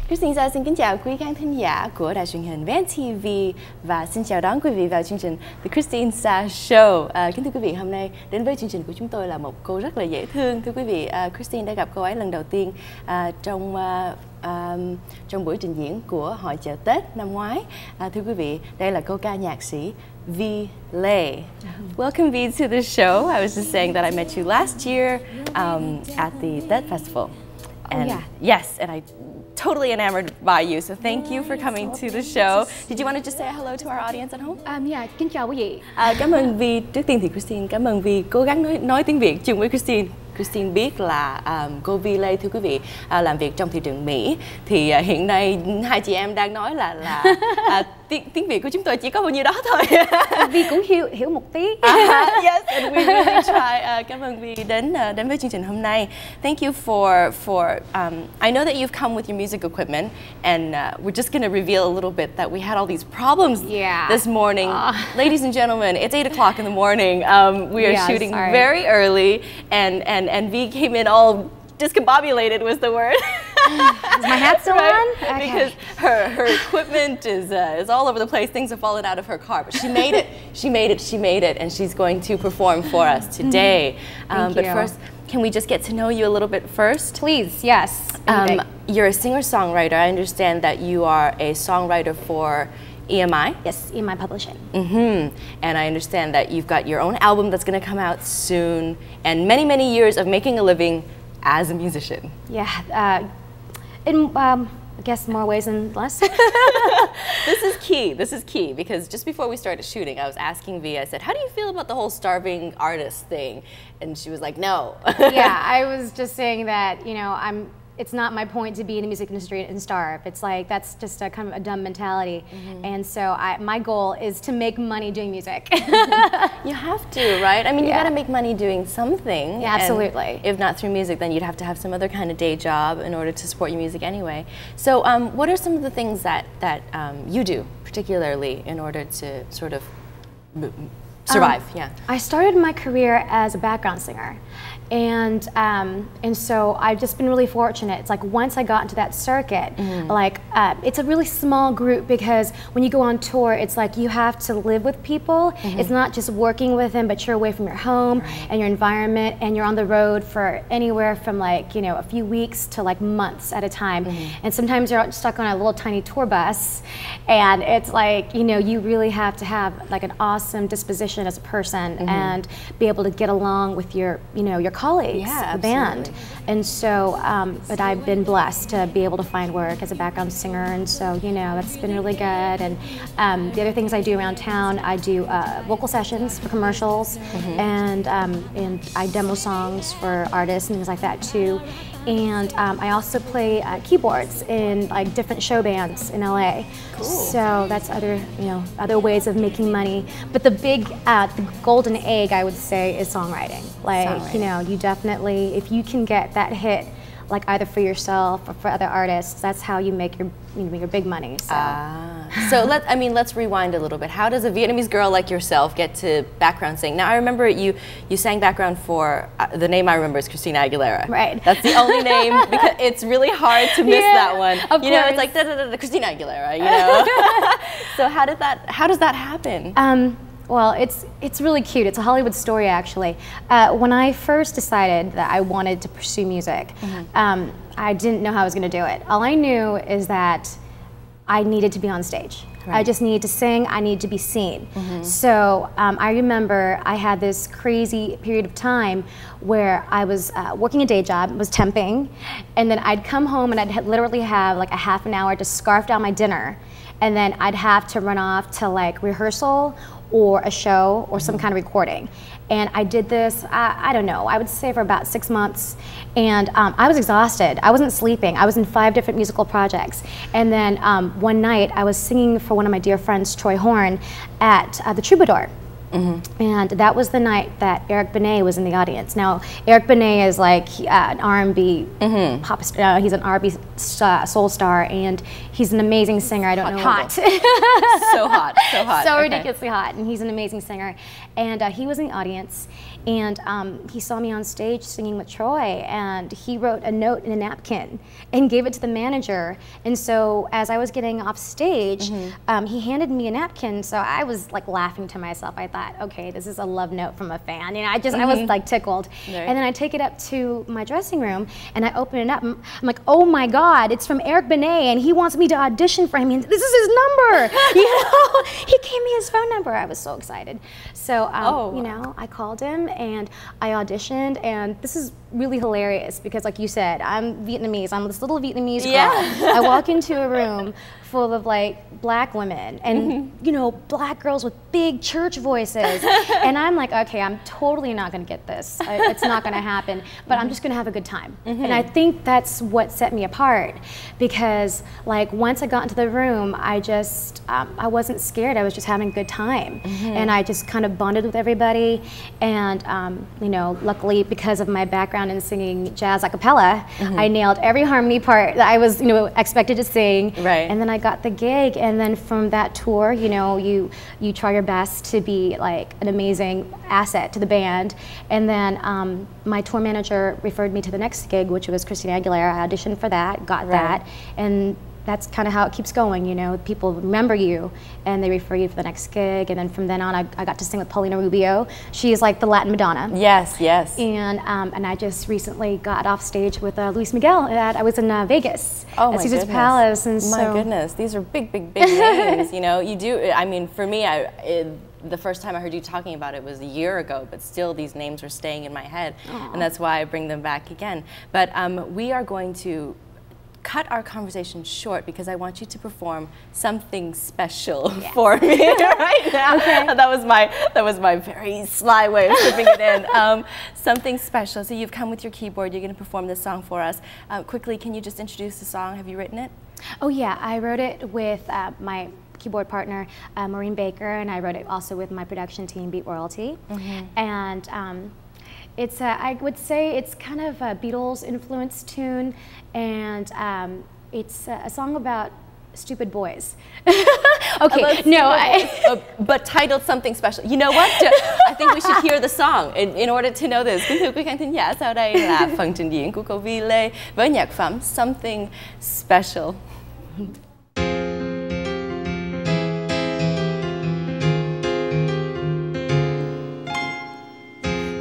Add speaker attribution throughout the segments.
Speaker 1: Kristine Sa xin kính chào quý khán thính giả của đài truyền hình Vietnamese TV và xin chào đón quý vị vào chương trình The Kristine Sa Show. Kính thưa quý vị, hôm nay đến với chương trình của chúng tôi là một cô rất là dễ thương. Thưa quý vị, Kristine đã gặp cô ấy lần đầu tiên trong buổi trình diễn của hội chợ Tết năm ngoái. Thưa quý vị, đây là cô ca nhạc sĩ Vi Lê. Welcome Vi to the show. I was just saying that I met you last year at the Tết Festival. And yes, and I totally enamored by you, so thank you for coming to the show. Did you want to just say hello to our audience at home?
Speaker 2: Yeah, kính chào quý vị.
Speaker 1: Cảm ơn Vi. Trước tiên thì Kristine cảm ơn Vi cố gắng nói tiếng Việt chung với Kristine. Kristine biết là cô Vi Lê, thưa quý vị, làm việc trong thị trường Mỹ. Thì hiện nay hai chị em đang nói là tiếng Việt của chúng tôi chỉ có bao nhiêu đó thôi.
Speaker 2: Vi cũng hiểu một tí.
Speaker 1: Yes, and we really try. Cảm ơn Vi đến với chương trình hôm nay. Thank you for I know that you've come with your music equipment, and we're just going to reveal a little bit that we had all these problems this morning. Ladies and gentlemen, it's 8 o'clock in the morning. We are shooting very early, and Vi came in all discombobulated was the word.
Speaker 2: Is my hat still on?
Speaker 1: Okay. Because her equipment is all over the place. Things have fallen out of her car, but she made it. She made it, and she's going to perform for us today. But first, can we just get to know you a little bit first?
Speaker 2: Please, yes.
Speaker 1: You're a singer-songwriter. I understand that you are a songwriter for EMI?
Speaker 2: Yes, EMI Publishing.
Speaker 1: And I understand that you've got your own album that's going to come out soon, and many, many years of making a living as a musician.
Speaker 2: Yeah, in I guess more ways than less.
Speaker 1: This is key, because just before we started shooting, I was asking Vi, I said, how do you feel about the whole starving artist thing? And she was like, no.
Speaker 2: Yeah, I was just saying that, you know, it's not my point to be in the music industry and starve. It's like, that's just a kind of a dumb mentality. And so my goal is to make money doing music.
Speaker 1: You have to, right? I mean, you gotta make money doing something.
Speaker 2: Yeah, absolutely.
Speaker 1: If not through music, then you'd have to have some other kind of day job in order to support your music anyway. So what are some of the things that you do, particularly, in order to sort of survive?
Speaker 2: I started my career as a background singer. And so I've just been really fortunate. It's like once I got into that circuit, like it's a really small group, because when you go on tour, it's like you have to live with people. It's not just working with them, but you're away from your home and your environment, and you're on the road for anywhere from like, you know, a few weeks to like months at a time. And sometimes you're stuck on a little tiny tour bus, and it's like, you know, you really have to have like an awesome disposition as a person and be able to get along with your, you know, your colleagues, the band. And so, but I've been blessed to be able to find work as a background singer, and so, you know, that's been really good. And the other things I do around town, I do vocal sessions for commercials, and I demo songs for artists and things like that too. And I also play keyboards in like different show bands in LA. Cool. So that's other, you know, other ways of making money. But the big, the golden egg, I would say, is songwriting. Like, you know, you definitely, if you can get that hit, like either for yourself or for other artists, that's how you make your big money. So,
Speaker 1: so let's rewind a little bit. How does a Vietnamese girl like yourself get to background sing? Now I remember you sang background for the name I remember is Christina Aguilera.
Speaker 2: Right.
Speaker 1: That's the only name, because it's really hard to miss that one.
Speaker 2: Of
Speaker 1: you know, it's like Christina Aguilera. You know. So how does that happen?
Speaker 2: Well, it's really cute. It's a Hollywood story, actually. When I first decided that I wanted to pursue music, I didn't know how I was going to do it. All I knew is that I needed to be on stage. I just needed to sing, I needed to be seen. So I remember I had this crazy period of time where I was working a day job, was temping, and then I'd come home and I'd literally have like a half an hour to scarf down my dinner, and then I'd have to run off to like rehearsal or a show or some kind of recording. And I did this, I don't know, I would say for about 6 months. And I was exhausted. I wasn't sleeping. I was in 5 different musical projects. And then one night I was singing for one of my dear friends, Troy Horn, at the Troubadour. And that was the night that Eric Benet was in the audience. Now, Eric Benet is like an R&B pop star. He's an R&B soul star, and he's an amazing singer. I don't know.
Speaker 1: So hot. So hot.
Speaker 2: So
Speaker 1: okay.
Speaker 2: ridiculously hot, and he's an amazing singer. And he was in the audience, and he saw me on stage singing with Troy, and he wrote a note in a napkin and gave it to the manager. And so as I was getting off stage, he handed me a napkin, so I was like laughing to myself. I thought, okay, this is a love note from a fan. You know, I was like tickled.
Speaker 1: Right.
Speaker 2: And then I take it up to my dressing room, and I open it up, and I'm like, oh my God, it's from Eric Benet, and he wants me to audition for him, and this is his number. You know, he gave me his phone number. I was so excited. So, you know, I called him, and I auditioned, and this is really hilarious because, like you said, I'm Vietnamese. I'm this little Vietnamese girl.
Speaker 1: Yeah.
Speaker 2: I walk into a room full of like black women and you know, black girls with big church voices, and I'm like, okay, I'm totally not going to get this. It's not going to happen, but I'm just going to have a good time. And I think that's what set me apart, because like once I got into the room, I just I wasn't scared. I was just having a good time, and I just kind of bonded with everybody. And you know, luckily because of my background in singing jazz a cappella, I nailed every harmony part that I was, you know, expected to sing.
Speaker 1: Right.
Speaker 2: And then I got the gig, and then from that tour, you know, you try your best to be like an amazing asset to the band. And then my tour manager referred me to the next gig, which was Christina Aguilera. I auditioned for that, got that, and that's kind of how it keeps going, you know. People remember you, and they refer you for the next gig, and then from then on, I got to sing with Paulina Rubio. She's like the Latin Madonna.
Speaker 1: Yes, yes.
Speaker 2: And I just recently got off stage with Luis Miguel. I was in Vegas at Caesar's Palace, and
Speaker 1: my goodness, these are big, big, big names. You know, you do. I mean, for me, the first time I heard you talking about it was a year ago, but still these names are staying in my head, and that's why I bring them back again. But we are going to cut our conversation short because I want you to perform something special for me right now. Okay. That was my very sly way of slipping it in. Something special. So you've come with your keyboard. You're going to perform this song for us. Quickly, can you just introduce the song? Have you written it?
Speaker 2: Oh yeah, I wrote it with my keyboard partner, Maureen Baker, and I wrote it also with my production team, Beat Royalty. And it's I would say it's kind of a Beatles influenced tune, and it's a song about stupid boys. Okay, no,
Speaker 1: but titled something special. You know what? I think we should hear the song in order to know this. Kính thưa quý khán thính giả, sau đây là phần trình diễn của cô Vi Lê với nhạc phẩm Something Special.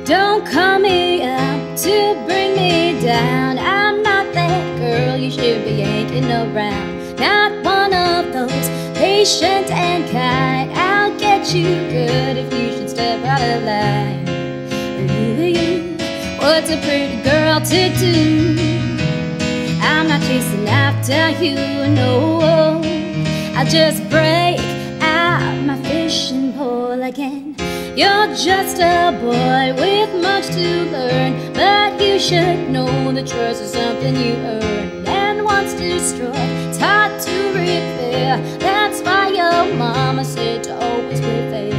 Speaker 3: Don't call me up to bring me down. I'm not that girl you should be yanking around. Not one of those patient and kind. I'll get you good if you should step out of line. Ooh, what's a pretty girl to do? I'm not chasing after you, no. I'll just break out my fishing pole again. You're just a boy with much to learn, but you should know that trust is something you earn. And once destroyed, it's hard to repair. That's why your mama said to always be fair.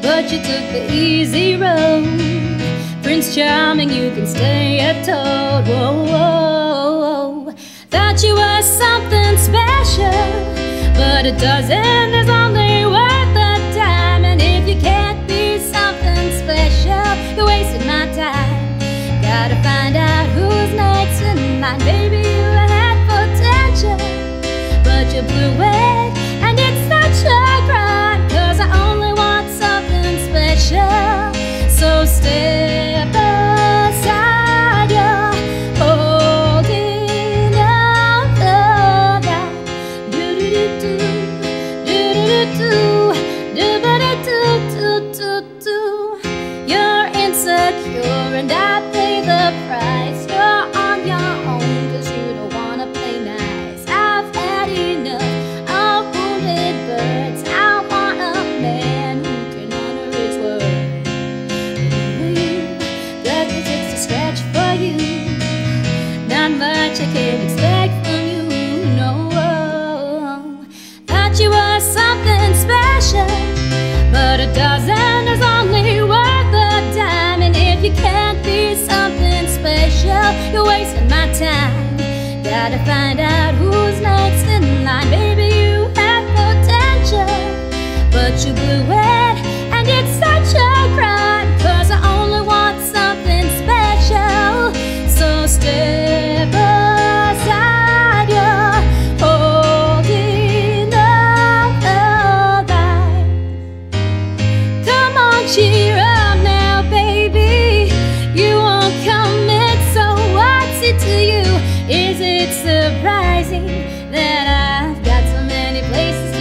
Speaker 3: But you took the easy road. Prince Charming, you can stay at Toad. Whoa, whoa, whoa. Thought you were something special, but a dozen is only worth the time. And if you can't be something special, you're wasting my time. Gotta find out who's next in line. Baby, you had potential, but you blew it, and it's such a crime, 'cause I only want something special. So step aside, you're holding up the line. Do-do-do-do, do-do-do-do, do-ba-da-do-do-do-do. You're insecure and I pay the price. You're on your own 'cause you don't wanna play nice. I've had enough of wounded birds. I want a man who can honor his word. But it's a stretch for you. Not much I can expect from you, no. Thought you were something special, but a dozen is only worth the dime. And if you can't be something special, you're wasting my time. Gotta find out who's next in line. Baby, you have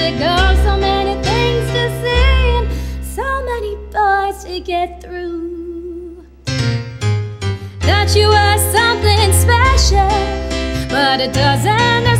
Speaker 3: to go, so many things to see, and so many boys to get through. Thought you were something special, but it doesn't